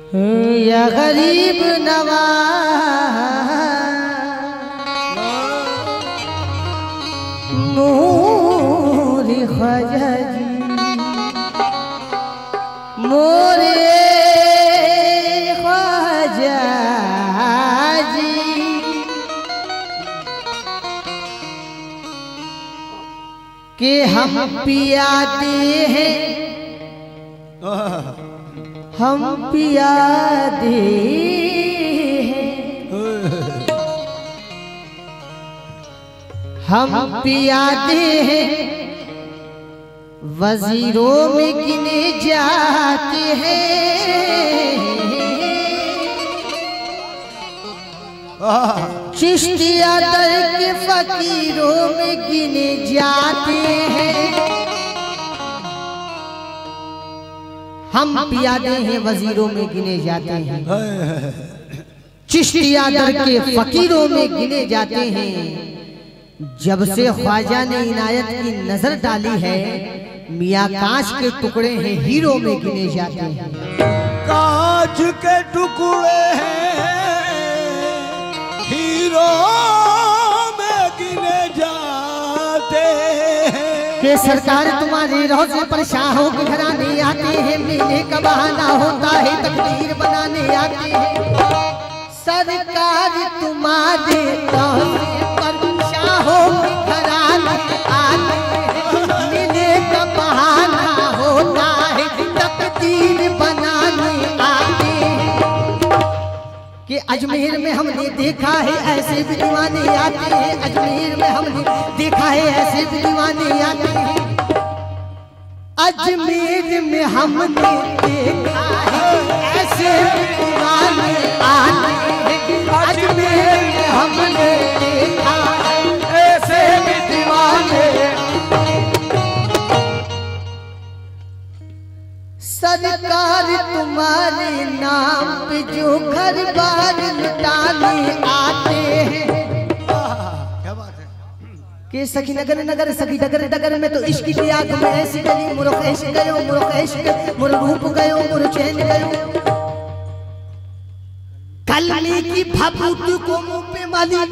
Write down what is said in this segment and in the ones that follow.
या गरीब नवाज मोरे ख्वाजा जी मोरे ख्वाजा जी के हम पियाते हैं हम पियादे हैं हम पियादे हैं वजीरों में गिने जाते हैं चिश्तिया दर के फकीरों में गिने जाते हैं हम पियादे हैं वजीरों में गिने जाते हैं चिश्तिया दर के फकीरों में गिने जाते हैं जब से ख्वाजा ने इनायत की नजर डाली है मियाँ कांच के टुकड़े हैं हीरो में गिने जाते हैं कांच के टुकड़े हैं हीरो में गिने जाते हैं कि सरकार तुम्हारी रोज़े पर शाहों के घराने आते हैं मिलने का बहाना होता है तकदीर बनाने आते हैं सरकार तुम्हारे रोज़े पर शाहों के घराने आते हैं मिलने का बहाना होता है तकदीर बनाने आते हैं कि अजमेर में हमने देखा है ऐसे भी दीवाने आते हैं अजमेर में हमने देखा है ऐसे भी दीवाने आते हैं अजमेर में हमने देखा है ऐसे भी दीवाने आते हैं अजमेर में हमने देखा है ऐसे भी दीवाने सरकार तुम्हारे नाम पे जो घर बार लुटाने आते हैं क्या बात है कि सखी नगर नगर सखी डगर डगर में तो इश्क की आग में ऐसी गली मुरुख ऐश गयो मुरुख ऐश मुर रूप गयो मुर चैन गयो कलमी की भभूत को मुंह पे माली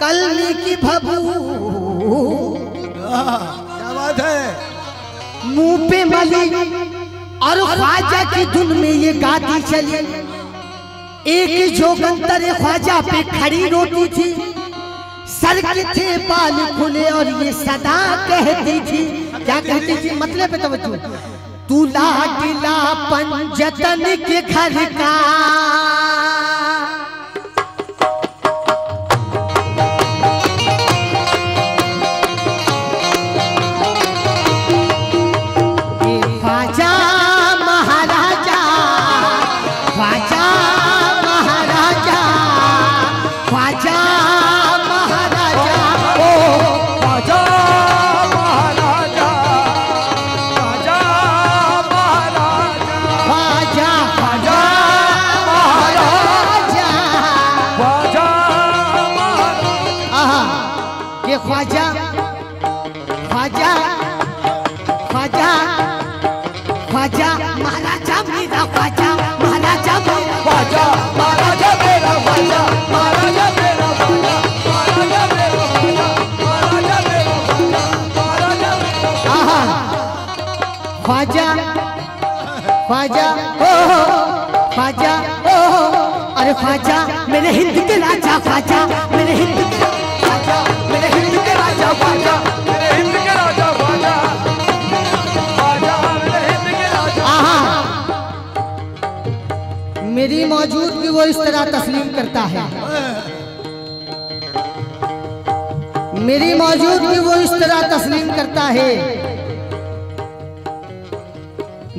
कलमी की भभूत क्या बात है मुंह पे मली और ख्वाजा की धुन में ये गाती चली एक जोगंतर ख्वाजा पे खड़ी रोती थी सर के थे बाल खुले और ये सदा कहती थी क्या कहती थी मतलब पे तवज्जो तू लाडला पंजतन के घर का ख्वाजा ख्वाजा ख्वाजा ख्वाजा महाराजा मेरा ख्वाजा महाराजा मेरा ख्वाजा महाराजा मेरा ख्वाजा महाराजा मेरा ख्वाजा महाराजा मेरा ख्वाजा महाराजा मेरा ख्वाजा ख्वाजा ख्वाजा ओ ख्वाजा ओ अरे ख्वाजा मेरे हिंद के राजा ख्वाजा मेरे हिंद के राजा मेरे हिंद के राजा ख्वाजा मेरे हिंद के राजा ख्वाजा ख्वाजा मेरे हिंद के राजा मेरी मौजूदगी वो इस तरह तस्लीम करता है मेरी मौजूदगी वो इस तरह तस्लीम करता है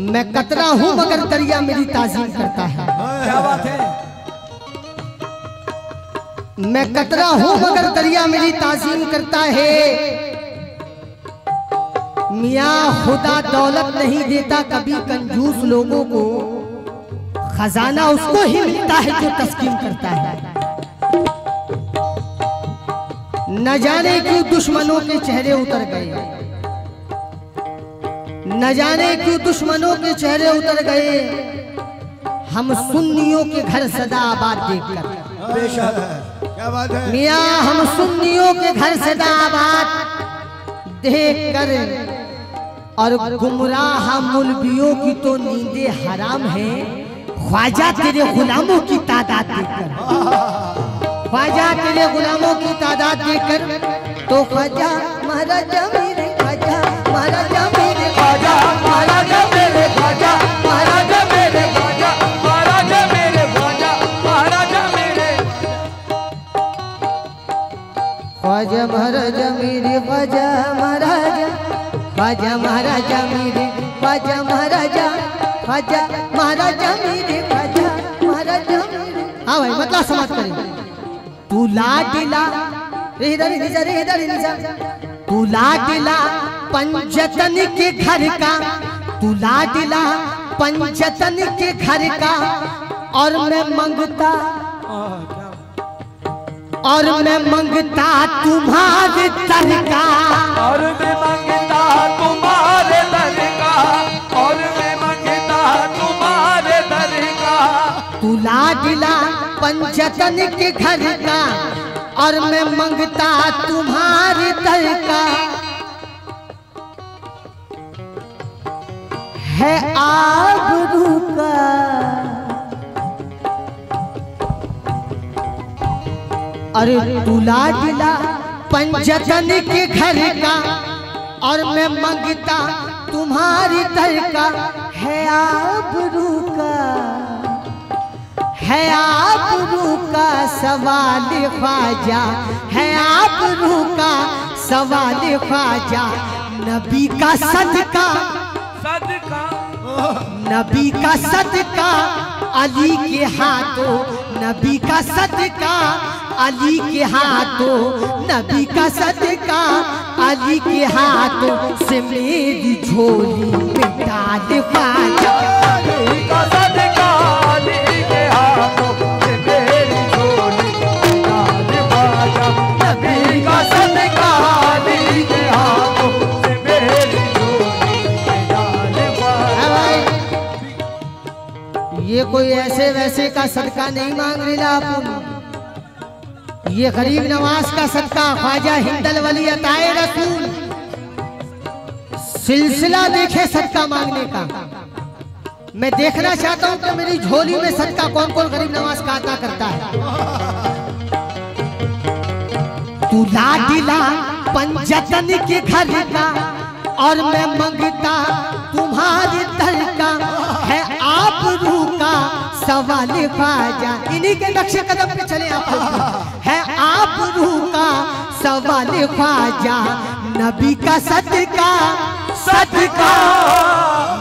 मैं कतरा हूं मगर दरिया मेरी ताज़ीम करता है क्या बात है मैं कतरा हूं मगर दरिया मेरी ताज़ीम करता है मियाँ खुदा दौलत नहीं देता कभी कंजूस लोगों को खजाना उसको ही मिलता है जो तस्कीम करता है न जाने क्यों दुश्मनों के चेहरे उतर गए न जाने क्यों दुश्मनों के चेहरे उतर गए, हम सुन्नियों के घर सदा आबाद देखकर। बेशक क्या बात है मियाँ, हम सुन्नियों के घर सदा आबाद देखकर और गुमराह मुल्बियों की तो नींदे हराम है, ख्वाजा तेरे गुलामों की तादाद देखकर। ख्वाजा तेरे गुलामों की तादाद देखकर तो ख्वाजा महाराजा मेरे, ख्वाजा महाराजा मेरे, ख्वाजा महाराजा मेरे, ख्वाजा महाराजा मेरे, ख्वाजा महाराजा मेरे, ख्वाजा महाराजा मेरे, ख्वाजा महाराजा मेरे, ख्वाजा महाराजा, ख्वाजा महाराजा मेरे, ख्वाजा महाराजा, ख्वाजा महाराजा मेरे, ख्वाजा महाराजा मेरे। हाँ भाई, मतलब समाप्त करें। तू लाडला तू लाडला पंजतन के घर का, तू लाडला पंजतन के घर का, और मैं मंगता तुम्हारे दर का, और मैं मंगता तुम्हारे दर का, और मैं मंगता तुम्हारे दर का। तू लाडला पंजतन के घर का, और मैं मंगता तुम्हारे दर का। है आबरू का अरे तू लाडला पंजतन के घर का, और मैं मंगता तुम्हारी दर का। है आबरू का, है आबरू का सवाल ख्वाजा, है आबरू का सवाल ख्वाजा। नबी का सदका, सदका नबी का सदका अली के हाथों, नबी का सदका अली के हाथों, नबी का सदका अली के हाथों से मेरी झोली में डाल ख्वाजा। नबी का सदका अली के हाथों से मेरी झोली में डाल ख्वाजा। नबी का सदका अली के हाथों से मेरी झोली में डाल ख्वाजा। ये कोई ऐसे वैसे का सदका नहीं मांग रहा अपन, ये गरीब नवाज का सदका, ख्वाजा हिंदल वली अताए रसूल। सिलसिला देखे सदका मांगने का। मैं देखना चाहता हूं कि मेरी झोली में सदका कौन कौन गरीब नवाज का अता करता है। तू लाडला पंजतन के घर का, और मैं मंगता तुम्हारे दर का। है आबरू का सवाल ख्वाजा, इन्हीं के नक्शे कदम पे चले आप लोग। है आबरू का सवाल ख्वाजा। नबी का सदका, सदका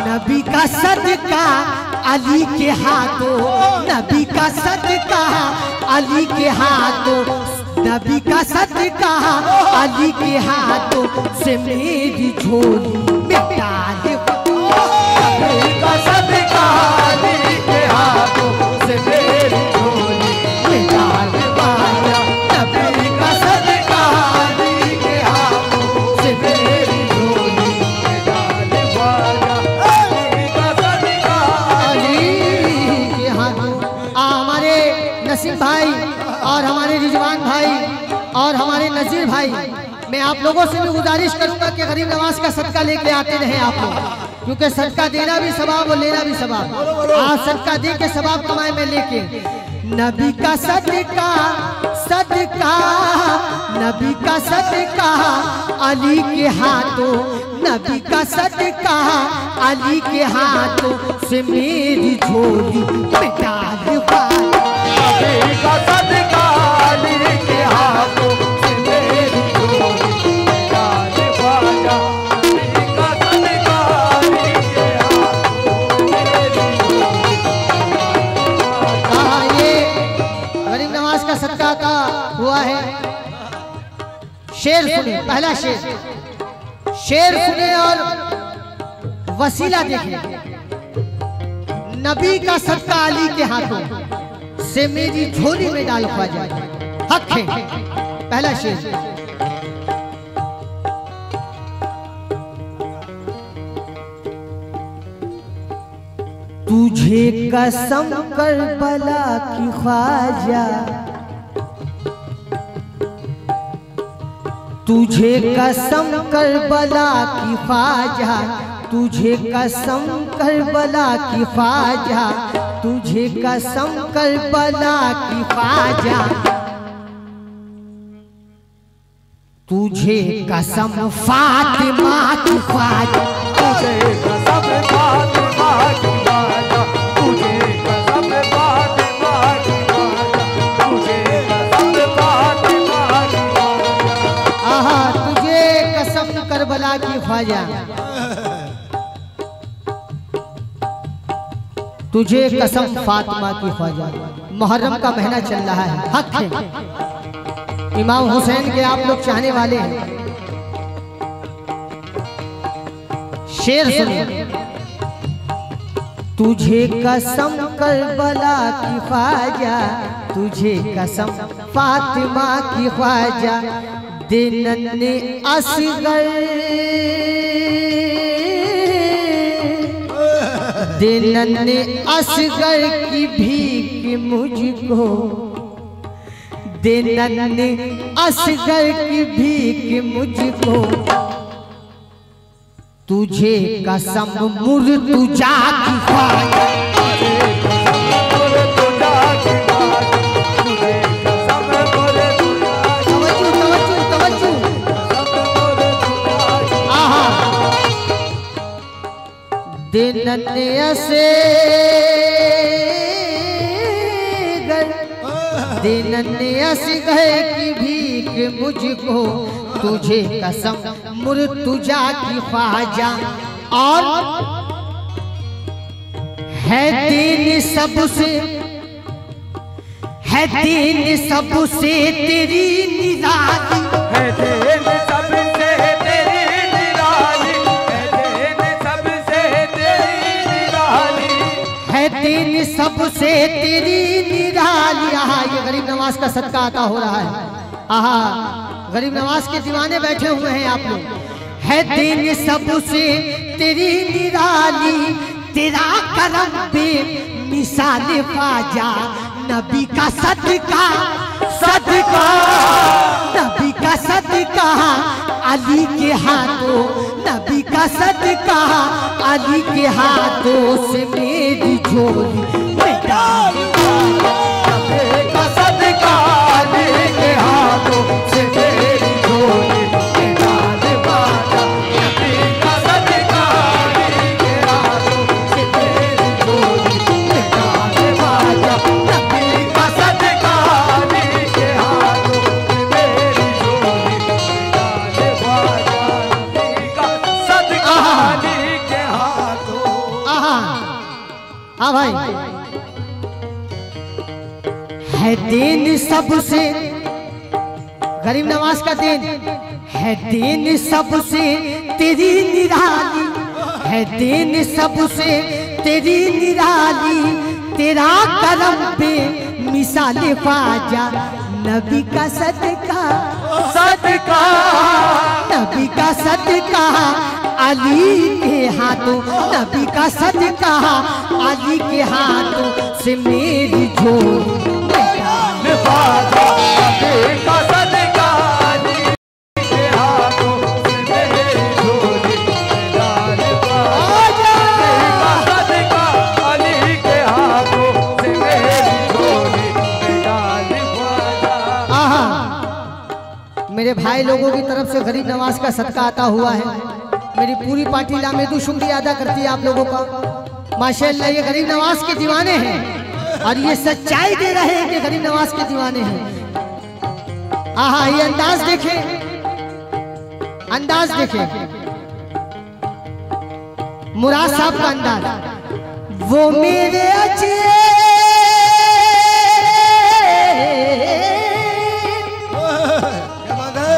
नबी का सदका अली के हाथों, नबी का सदका अली के हाथों, नबी का सदका अली के हाथों से मेरी झोली में डाल। नबी का सदका अली के हाथों से मेरी झोली में डाल ख्वाजा। नबी का सदका अली के हाथों से मेरी झोली में डाल ख्वाजा। नबी का सदका अली के हाथों। हमारे नसीम भाई और हमारे रिजवान भाई और हमारे नजीर भाई, मैं आप लोगों से भी गुजारिश करूंगा कि गरीब नवाज का सदका लेके आते रहे आप लोग, क्योंकि सदका देना भी सवाब और लेना भी सवाब। आप सदका दे के सवाब कमाए में लेके। नबी का सदका, सदका नबी का सदका अली के हाथों, नबी का सदका अली के हाथों से मेरी झोली में डाल ख्वाजा। नबी का सदका अली के हाथों से मेरी झोली में डाल ख्वाजा। नबी का सदका अली के हाथों से मेरी झोली में डाल ख्वाजा। ये गरीब नवाज का सदका का हुआ है। शेर सुने, पहला शेर सुने और वसीला देखें। नबी का सदका अली के हाथों से मेरी झोली में डाल ख्वाजा। हक है, पहला शेर। तुझे कसम करबला की ख्वाजा, तुझे कसम करबला की ख्वाजा, तुझे कसम करबला की ख्वाजा, तुझे कसम करबला की ख्वाजा, तुझे कसम फातिमा की ख्वाजा, तुझे कसम फातिमा की ख्वाजा, तुझे कसम फातिमा की ख्वाजा, तुझे कसम फातिमा की ख्वाजा। आहा, तुझे कसम करबला की ख्वाजा, तुझे कसम फातिमा की ख्वाजा। मुहर्रम का महीना चल रहा है, हक है इमाम हुसैन के आप लोग चाहने वाले हैं। शेर सुनिए। तुझे कसम करबला की ख्वाजा, तुझे कसम फातिमा की ख्वाजा, दिनन्ने असगर, दिनन्ने असगर की भीख मुझको, दिनन्ने असगर की भीख मुझको, तुझे कसम मुर्तुजा की ख्वाजा, तुझे कसम मुर्तुजा की ख्वाजा, तुझे कसम मुर्तुजा की तवज्जो तवज्जो तवज्जो। आहा, दिनन्ने असगर, दिनन्ने असगर की भीख मुझको, तुझे कसम मुर्तुजा की ख्वाजा। और है दिन सबसे, है दिन सबसे तेरी निराली, है दिन सबसे तेरी निराली, है दिन सबसे तेरी निराली, है दिन सबसे तेरी निराली। आहा, ये गरीब नवाज का सदका आता हो रहा है। आहा, गरीब नवाज के दीवाने बैठे हुए हैं आप लोग। है दिन सबसे तेरी निराली, तेरा करम पे मिसाल ख्वाजा, नबी का सदका, सदका नबी का सदका, अली के हाथों, नबी का सदका, अली के हाथों से मेरी झोली बेटा, नबी का सदका, अली के हाथों से मेरी झोली निकाल बाजा, नबी का सदका, अली के हाथों से मेरी झोली निकाल बाजा, नबी का सदका, अली के हाथों से मेरी झोली निकाल बाजा, नबी का सदका, अली के हाथों। आहा, हाँ भाई, है दिन सबसे, गरीब नवाज का दिन है, दिन सबसे तेरी निराली, है दिन सबसे तेरी निराली, तेरा करम पे मिसाल ख्वाजा, नबी का सदका, सदका, नबी का सदका, अली के हाथों, नबी का सदका, अली के हाथों से मेरी झोली बाजा, नबी का सदका, अली के हाथों से मेरी झोली निकाल बाजा, नबी का सदका, अली के हाथों से मेरी झोली निकाल बाजा। आहा, मेरे भाई लोगों की तरफ से गरीब नवाज का सदका आता हुआ है। मेरी पूरी पार्टी लामेदू शुक्रिया अदा करती है आप लोगों का। माशाअल्लाह, ये गरीब नवाज के दीवाने हैं और ये सच्चाई दे रहे हैं कि गरीब नवाज के दीवाने हैं। आहा, ये अंदाज देखें, अंदाज देखें, मुराद साहब का अंदाज। वो मेरे अचे,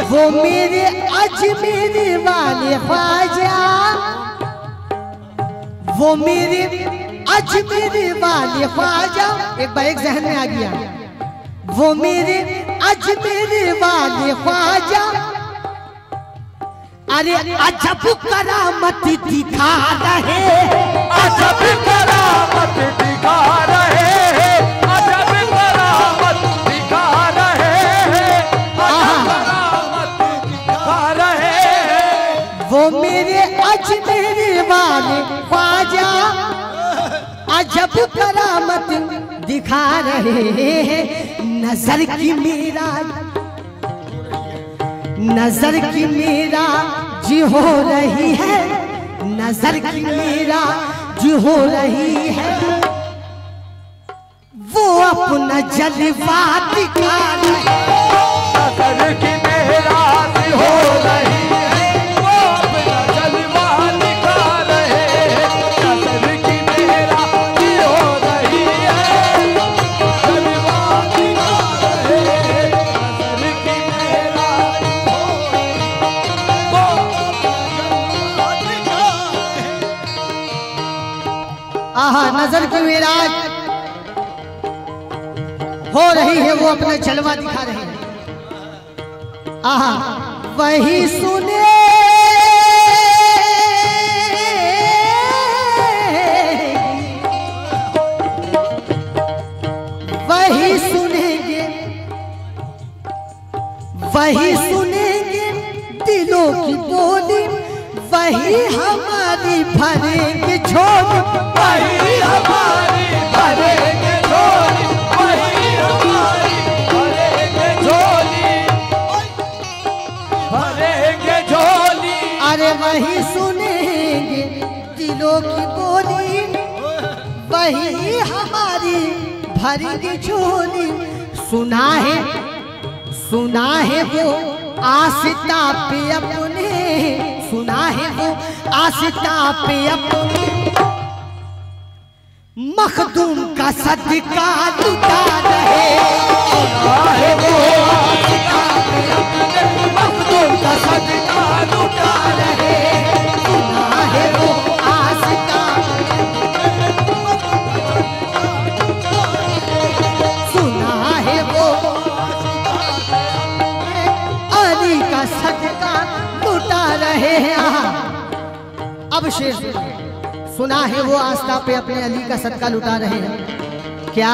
वो मेरे अजमेर वाले ख्वाजा, वो मेरे अजमेर वाले ख्वाजा, एक बार एक जहन में आ गया, वो मेरे अजमेर वाले ख्वाजा, अरे अजब करामत दिखा रहे, अजब करामत अजब करामत दिखा रहे हैं। नजर की मेरा नजर की मेरा जी हो रही है, नजर की मेरा जी हो रही है। वो अपना जलवा दिखा रहे हैं। नजर की मेरा जी हो रही है, वो अपना जलवा दिखा रहे हैं। नजर की मेरा जी हो रही है, जलवा दिखा रहे हैं। नजर की मेरा वो जलवा दिखा रहे हैं। आहा, नजर की मेराज हो रही है, वो अपना जलवा दिखा रहे हैं। आहा, वही सुने वही सुनेंगे, वही सुनेंगे दिलों की बोली, वही हमारी भरेंगे झोली, वही हमारी भरेंगे झोली, वही हमारी भरेंगे झोली, भरेंगे झोली। अरे वही सुनेंगे दिलों की बोली, वही हमारी भरेंगे झोली। सुना है वो आस्था पे अपने, सुना है वो आस्था पे अपने, मखदूम का सदका लुटा रहे। सुना है वो आस्था पे अपने, मखदूम का सदका लुटा रहे। सुना है वो आस्था, सुना है वो अली का सदका लुटा रहे हैं। अब शेर, सुना है वो आस्था पे अपने अली का सदका लुटा रहे हैं। क्या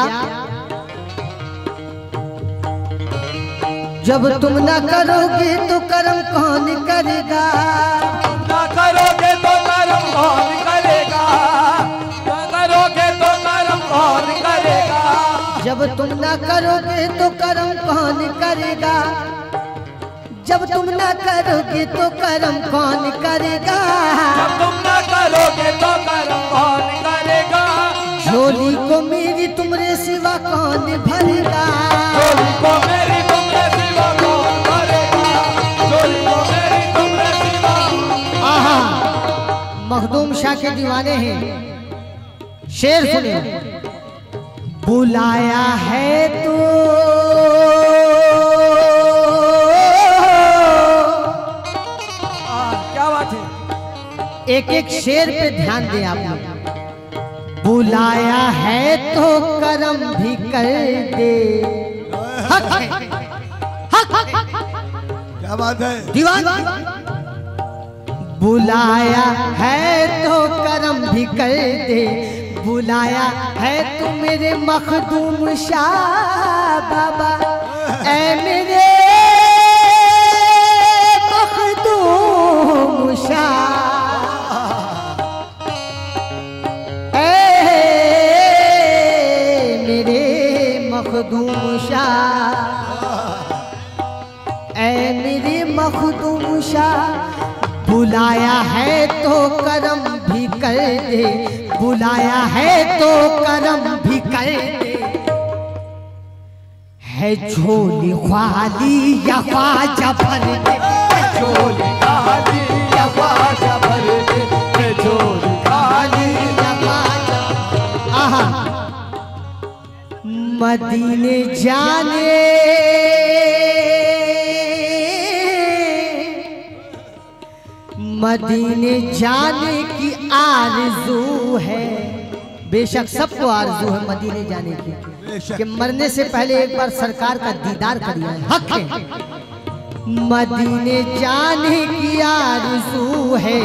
जब तुम ना करोगे तो कर्म कौन करेगा? ना करोगे तो कर्म कौन करेगा? ना करोगे तो कर्म कौन करेगा? जब तुम ना करोगे तो कर्म कौन करेगा? जब तुम ना करोगे तो कर्म कौन करेगा? जब तुम ना करोगे तो कर्म कौन करेगा? झोली को मेरी तुमरे सिवा कौन भरेगा? झोली को मेरी तुमरे सिवा कौन भरेगा? झोली को मेरी तुमरे सिवा। आहा, मखदूम शाह के दीवाने हैं। शेर सुनिए। बुलाया है तो क्या बात है? एक एक शेर पे ध्यान दें आप लोग। बुलाया है तो कर्म भी कर दे। हक है, हक क्या बात है? दीवान। बुलाया है तो कर्म भी कर दे, बुलाया है तो मेरे मखदूम शाह बाबा, ऐ मेरे मखदूम शाह, मखदूम शाह, ऐ मेरे मखदूम शाह। बुलाया है तो कर्म भी कर दे, बुलाया है तो कर्म भी कर दे। है झोली खाली या ख्वाजा भर दे, झोली खाली या ख्वाजा भर दे, झोली खाली या ख्वाजा। आहा, मदीने जाने मदीने जाने की आरज़ू है। बेशक सबको आरज़ू है मदीने जाने की, कि मरने से पहले एक बार सरकार का दीदार करिए, हक है। मदीने जाने की आरज़ू है,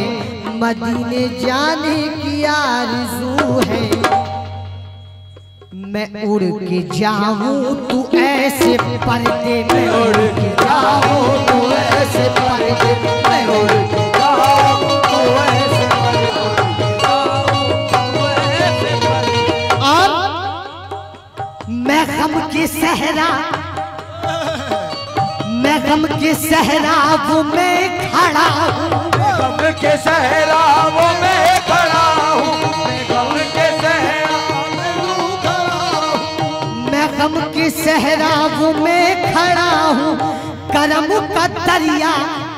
मदीने जाने की आरज़ू है। मैं उड़ के जाऊं तू ऐसे पर्दे में, उड़ के जाऊं तू ऐसे पर्दे, मैं उड़ के जाऊं तू ऐसे पर्दे, के सहरा, मैं गम के सहराब में खड़ा हूँ, गम के सहराब में खड़ा हूँ, गम के सहराब में खड़ा हूँ, मैं गम के सहराब में खड़ा हूँ, करम का दरिया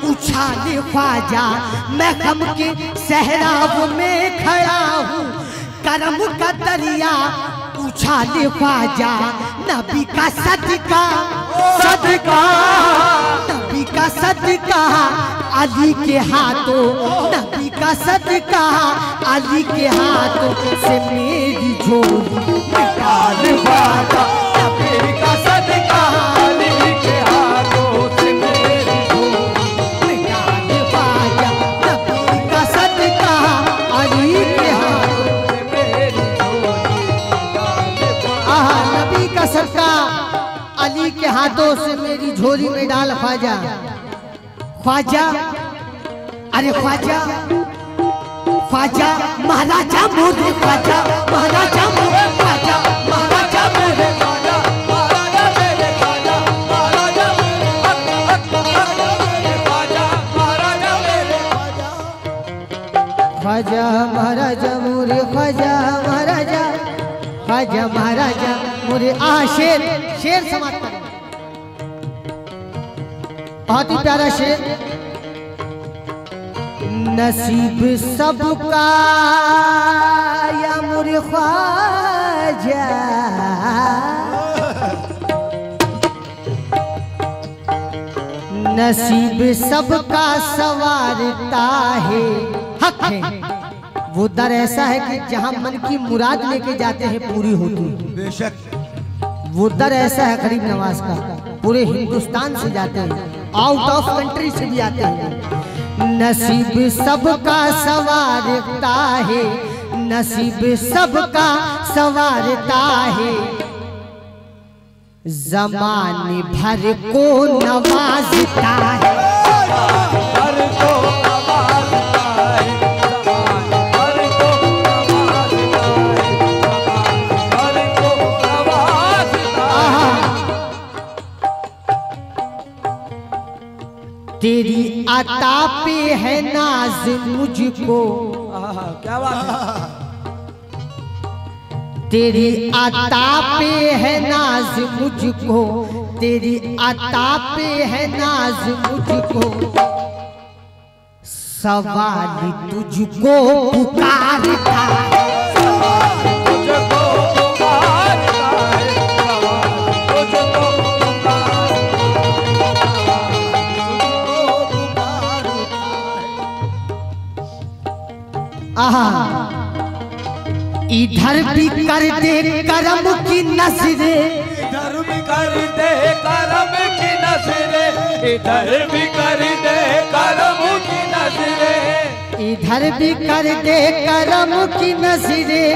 उछाले ख्वाजा। मैं गम के सहराब में खड़ा हूँ, करम का दरिया उछाले ख्वाजा। नबी का सदका, सदका, नबी का सदका अली के हाथों, नबी का सदका अली के हाथों से मेरी झोली निकाल ख्वाजा। नबी का सदका अली के हाथों से मेरी झोली निकाल ख्वाजा। नबी का सदका अली के हाथों से मेरी झोली निकाल आहा, नबी का सदका अली के हाथों से मेरी झोली में डाल ख्वाजा। ख्वाजा, अरे ख्वाजा, ख्वाजा महाराजा मोरे, ख्वाजा महाराजा मोरे, ख्वाजा महाराजा मोरे, ख्वाजा महाराजा मेरे, ख्वाजा महाराजा मेरे, ख्वाजा महाराजा मेरे, ख्वाजा महाराजा मोरे, ख्वाजा महाराजा, ख्वाजा महाराजा मोरे। शेर, शेर समाप्त करें। बहुत ही प्यारा शेर। नसीब सबका या मोरे ख्वाजा, नसीब सबका सवारता है। हक है वो दर ऐसा है कि जहां मन की मुराद लेके जाते हैं पूरी होती है। बेशक वो दर ऐसा है गरीब नवाज का, पूरे हिंदुस्तान से जाते हैं, आउट ऑफ कंट्री से भी आते हैं। नसीब सबका सवारता है, नसीब सबका सवारता है, ज़माने भर को नवाजता है। हर को नवाजता है, हर को नवाजता है, हर को नवाजता है। तेरी अता पे है नाज मुझको, क्या बात है। तेरी अता पे है नाज मुझको, तेरी अता पे है नाज मुझको, सवाल तुझको पुकारता है। तुझको पुकारता है, तुझको आहा, इधर भी कर दे करम की नजरें, इधर भी कर दे करम की नजरें, इधर भी कर दे करम की नजरें, इधर भी कर दे करम की नजरें,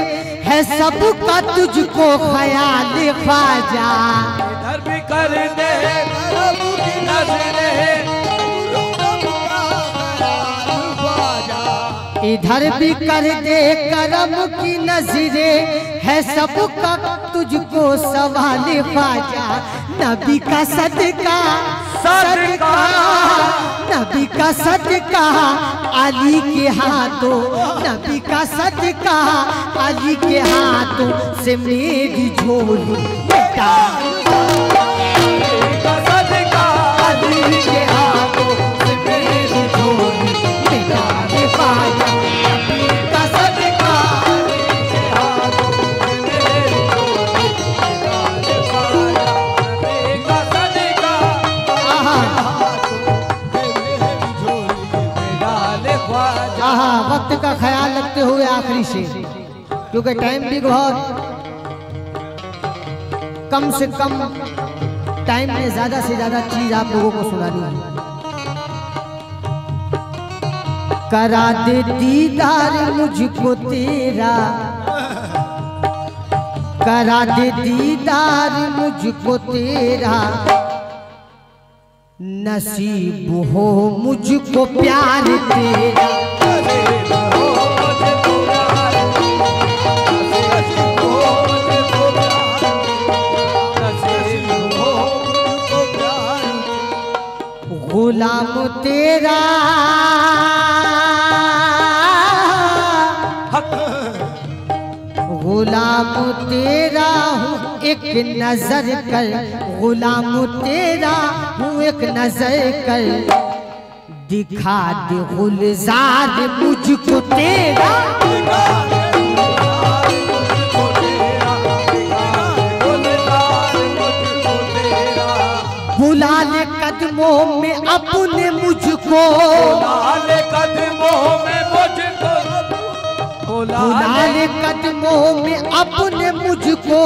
है सबका तुझको ख्याल ख्वाजा। इधर भी कर दे करम की नजरें, इधर भी कर दे करम की नजरें, है सबका तुझको सवाल ख्वाजा। नबी का सदका, सदका, नबी का सदका अली के हाथों, नबी का सदका अली के हाथों से मेरी झोली बेटा। का सदका अली के हाथों से मेरी झोली बेटा रे ख्वाजा, नबी का सदका अली के हाथों से मेरी झोली निकाले ख्वाजा। नबी का सदका आहा मेरी झोली निकाले ख्वाजा। आहा, वक्त का ख्याल रखते हुए आखिरी से, क्योंकि टाइम भी बहुत कम से कम टाइम में ज्यादा से ज्यादा चीज आप लोगों को सुनानी है। करा दे दीदार मुझको तेरा, करा दे दीदार मुझको तेरा, नसीब हो मुझको प्यार तेरा। तेरा गुलाम तेरा हूँ एक नजर कर, गुलाम तेरा हूँ एक नजर कर, दिखा दे गुलजार मुझको तेरा, बुला ले कदमों में अपने मुझको, बुला ले कदमों में मुझको, बुला ले कदमों में अपने मुझको,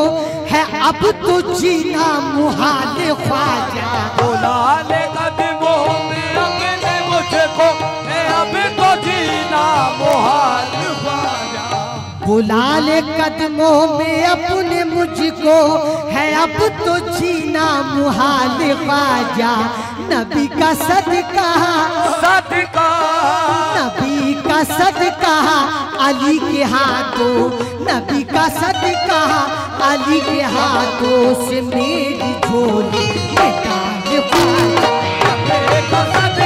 है अब तो जीना मुहाल ख्वाजा, बुला ले कदमों में अपने मुझको, है अब तो जीना मुहाल ख्वाजा, बुला ले कदमों में अपने मुझको, है अब तो जीना मुहाल ख्वाजा, नबी का सदका, सदका नबी का सदका अली के हाथों, नबी का सदका अली के हाथों से मेरी झोली मिटा दे ख्वाजा, नबी का सदका